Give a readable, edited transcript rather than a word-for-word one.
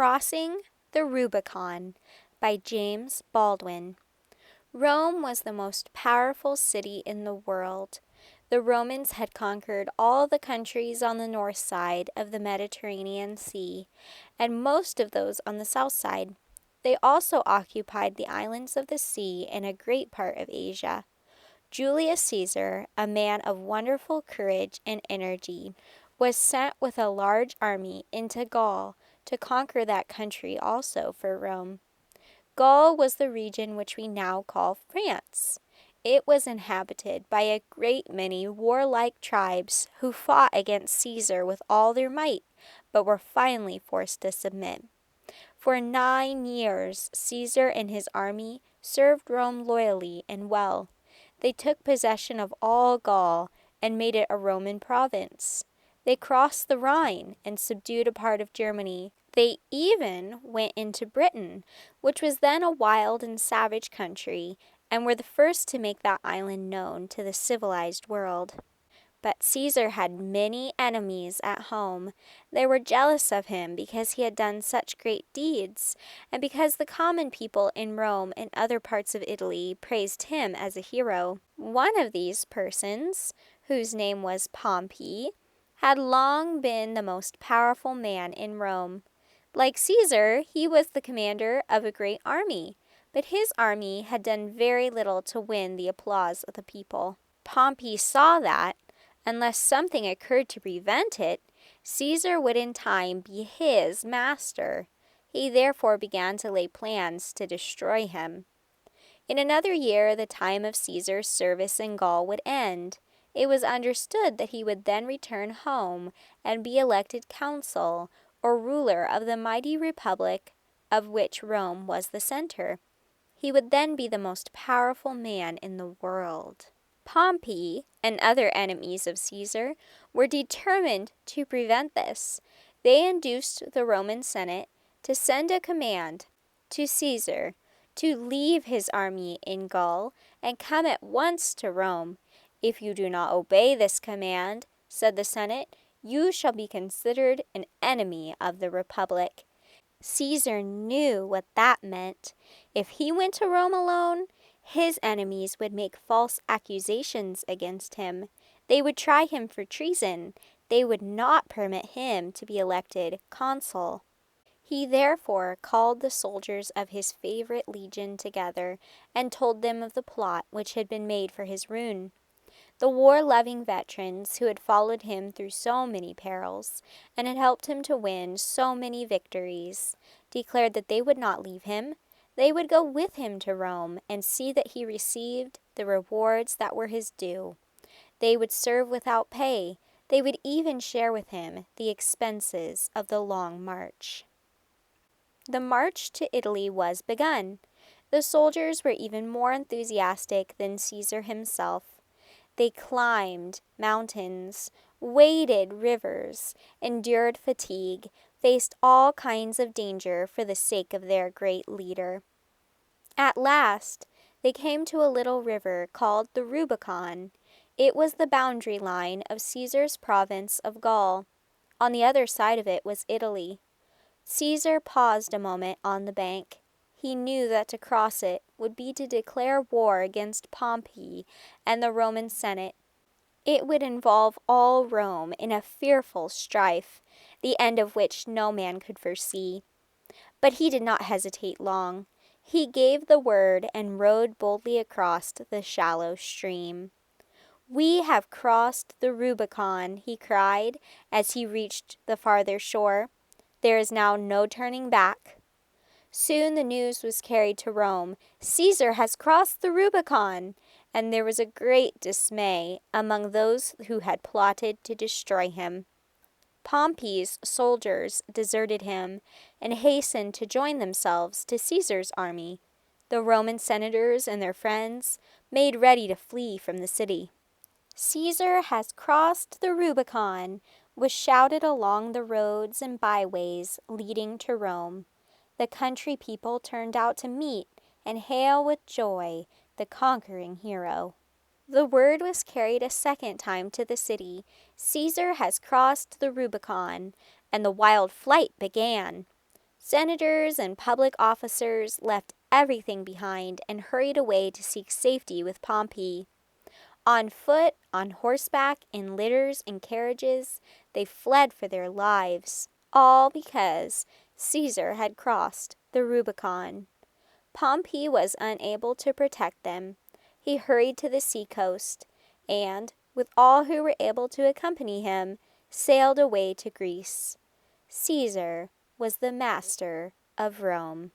Crossing the Rubicon by James Baldwin. Rome was the most powerful city in the world. The Romans had conquered all the countries on the north side of the Mediterranean Sea, and most of those on the south side. They also occupied the islands of the sea and a great part of Asia. Julius Caesar, a man of wonderful courage and energy, was sent with a large army into Gaul to conquer that country also for Rome. Gaul was the region which we now call France. It was inhabited by a great many warlike tribes who fought against Caesar with all their might, but were finally forced to submit. For 9 years, Caesar and his army served Rome loyally and well. They took possession of all Gaul and made it a Roman province. They crossed the Rhine and subdued a part of Germany. They even went into Britain, which was then a wild and savage country, and were the first to make that island known to the civilized world. But Caesar had many enemies at home. They were jealous of him because he had done such great deeds, and because the common people in Rome and other parts of Italy praised him as a hero. One of these persons, whose name was Pompey, had long been the most powerful man in Rome. Like Caesar, he was the commander of a great army, but his army had done very little to win the applause of the people. Pompey saw that, unless something occurred to prevent it, Caesar would in time be his master. He therefore began to lay plans to destroy him. In another year, the time of Caesar's service in Gaul would end. It was understood that he would then return home and be elected consul, or ruler of the mighty republic of which Rome was the center. He would then be the most powerful man in the world. Pompey and other enemies of Caesar were determined to prevent this. They induced the Roman Senate to send a command to Caesar to leave his army in Gaul and come at once to Rome. "If you do not obey this command," said the Senate, "you shall be considered an enemy of the Republic." Caesar knew what that meant. If he went to Rome alone, his enemies would make false accusations against him. They would try him for treason. They would not permit him to be elected consul. He therefore called the soldiers of his favorite legion together and told them of the plot which had been made for his ruin. The war-loving veterans who had followed him through so many perils and had helped him to win so many victories declared that they would not leave him. They would go with him to Rome and see that he received the rewards that were his due. They would serve without pay. They would even share with him the expenses of the long march. The march to Italy was begun. The soldiers were even more enthusiastic than Caesar himself. They climbed mountains, waded rivers, endured fatigue, faced all kinds of danger for the sake of their great leader. At last, they came to a little river called the Rubicon. It was the boundary line of Caesar's province of Gaul. On the other side of it was Italy. Caesar paused a moment on the bank. He knew that to cross it would be to declare war against Pompey and the Roman Senate. It would involve all Rome in a fearful strife, the end of which no man could foresee. But he did not hesitate long. He gave the word and rowed boldly across the shallow stream. "We have crossed the Rubicon," he cried as he reached the farther shore. "There is now no turning back." Soon the news was carried to Rome. "Caesar has crossed the Rubicon," and there was a great dismay among those who had plotted to destroy him. Pompey's soldiers deserted him and hastened to join themselves to Caesar's army. The Roman senators and their friends made ready to flee from the city. "Caesar has crossed the Rubicon," was shouted along the roads and byways leading to Rome. The country people turned out to meet and hail with joy the conquering hero. The word was carried a second time to the city. "Caesar has crossed the Rubicon," and the wild flight began. Senators and public officers left everything behind and hurried away to seek safety with Pompey. On foot, on horseback, in litters and carriages, they fled for their lives, all because Caesar had crossed the Rubicon. Pompey was unable to protect them. He hurried to the seacoast, and, with all who were able to accompany him, sailed away to Greece. Caesar was the master of Rome.